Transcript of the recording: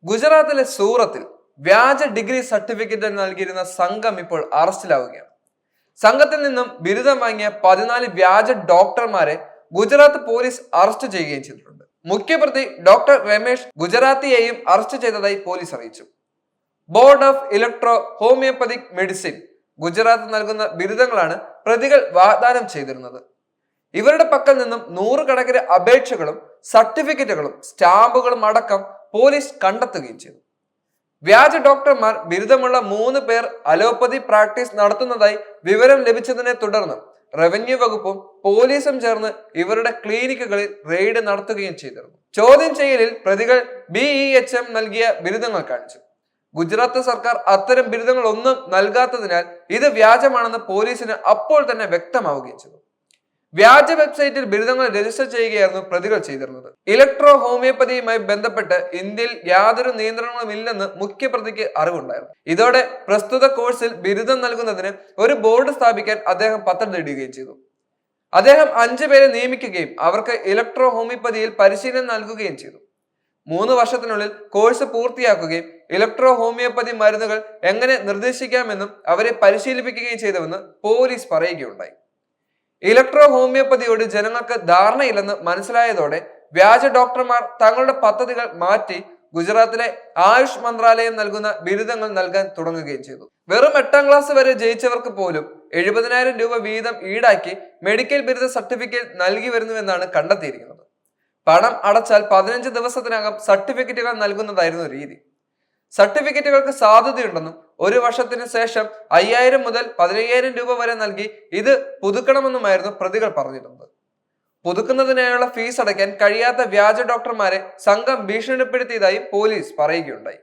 ഗുജറാത്തിലെ സൂറത്തിൽ വ്യാജ ഡിഗ്രി സർട്ടിഫിക്കറ്റ് നൽകിയിരുന്ന സംഘം ഇപ്പോൾ അറസ്റ്റിലാവുകയാണ്. സംഘത്തിൽ നിന്നും ബിരുദം വാങ്ങിയ 14 വ്യാജ ഡോക്ടർമാരെ ഗുജറാത്ത് പോലീസ് അറസ്റ്റ് ചെയ്യുകയും ചെയ്തിട്ടുണ്ട്. മുഖ്യപ്രതി ഡോക്ടർ രമേശ് ഗുജറാത്തിയെയും അറസ്റ്റ് ചെയ്തതായി പോലീസ് അറിയിച്ചു. Board of electro homoeopathic medicine Gujarat നൽകുന്ന ബിരുദങ്ങളാണ് പ്രതികൾ വാഗ്ദാനം ചെയ്തിരുന്നത്. ഇവരുടെ പക്കൽ നിന്നും 100 കണക്കിന് അപേക്ഷകളും സർട്ടിഫിക്കറ്റുകളും സ്റ്റാമ്പുകളും അടക്കം പോലീസ് കണ്ടെത്തുകയും ചെയ്തു. വ്യാജ ഡോക്ടർമാർ ബിരുദമുള്ള 3 പേർ അലോപ്പതി പ്രാക്ടീസ് നടത്തുന്നതായി വിവരം ലഭിച്ചതിനെ തുടർന്ന് റവന്യൂ വകുപ്പും പോലീസും ചേർന്ന് ഇവരുടെ ക്ലിനിക്കുകളിൽ റെയ്ഡ് നടത്തുകയും ചെയ്തിരുന്നു. ചോദ്യം ചെയ്യലിൽ പ്രതികൾ BEHM നൽകിയ ബിരുദങ്ങൾ കാണിച്ചു. ഗുജറാത്ത് സർക്കാർ അത്തരം ബിരുദങ്ങൾ ഒന്നും നൽകാത്തതിനാൽ ഇത് വ്യാജമാണെന്ന് പോലീസിന് അപ്പോൾ തന്നെ വ്യക്തമാവുകയും ചെയ്തു. വ്യാജ വെബ്സൈറ്റിൽ ബിരുദങ്ങൾ രജിസ്റ്റർ ചെയ്യുകയായിരുന്നു പ്രതികൾ ചെയ്തിരുന്നത്. ഇലക്ട്രോ ഹോമിയോപ്പതിയുമായി ബന്ധപ്പെട്ട് ഇന്ത്യയിൽ യാതൊരു നിയന്ത്രണങ്ങളും ഇല്ലെന്ന് മുഖ്യപ്രതിക്ക് അറിവുണ്ടായിരുന്നു. ഇതോടെ പ്രസ്തുത കോഴ്സിൽ ബിരുദം നൽകുന്നതിന് ഒരു ബോർഡ് സ്ഥാപിക്കാൻ അദ്ദേഹം പദ്ധതിയിടുകയും ചെയ്തു. അദ്ദേഹം 5 പേരെ നിയമിക്കുകയും അവർക്ക് ഇലക്ട്രോ ഹോമിയോപ്പതിയിൽ പരിശീലനം നൽകുകയും ചെയ്തു. 3 വർഷത്തിനുള്ളിൽ കോഴ്സ് പൂർത്തിയാക്കുകയും ഇലക്ട്രോ ഹോമിയോപ്പതി മരുന്നുകൾ എങ്ങനെ നിർദ്ദേശിക്കാമെന്നും അവരെ പരിശീലിപ്പിക്കുകയും ചെയ്തുവെന്ന് പോലീസ് പറയുകയുണ്ടായി. ഇലക്ട്രോ ഹോമിയോപ്പതിയോട് ജനങ്ങൾക്ക് ധാരണയില്ലെന്ന് മനസ്സിലായതോടെ വ്യാജ ഡോക്ടർമാർ തങ്ങളുടെ പദ്ധതികൾ മാറ്റി ഗുജറാത്തിലെ ആയുഷ് മന്ത്രാലയം നൽകുന്ന ബിരുദങ്ങൾ നൽകാൻ തുടങ്ങുകയും ചെയ്തു. വെറും 8ാം ക്ലാസ് വരെ ജയിച്ചവർക്ക് പോലും 70,000 രൂപ വീതം ഈടാക്കി മെഡിക്കൽ ബിരുദ സർട്ടിഫിക്കറ്റ് നൽകി വരുന്നുവെന്നാണ് കണ്ടെത്തിയിരിക്കുന്നത്. പണം അടച്ചാൽ 15 ദിവസത്തിനകം സർട്ടിഫിക്കറ്റുകൾ നൽകുന്നതായിരുന്നു രീതി. സർട്ടിഫിക്കറ്റുകൾക്ക് സാധുതയുണ്ടെന്നും 1 വർഷത്തിന് ശേഷം 5,000 മുതൽ 15,000 രൂപ വരെ നൽകി ഇത് പുതുക്കണമെന്നുമായിരുന്നു പ്രതികൾ പറഞ്ഞിരുന്നത്. പുതുക്കുന്നതിനായുള്ള ഫീസ് അടയ്ക്കാൻ കഴിയാത്ത വ്യാജ ഡോക്ടർമാരെ സംഘം ഭീഷണിപ്പെടുത്തിയതായി പോലീസ് പറയുകയുണ്ടായി.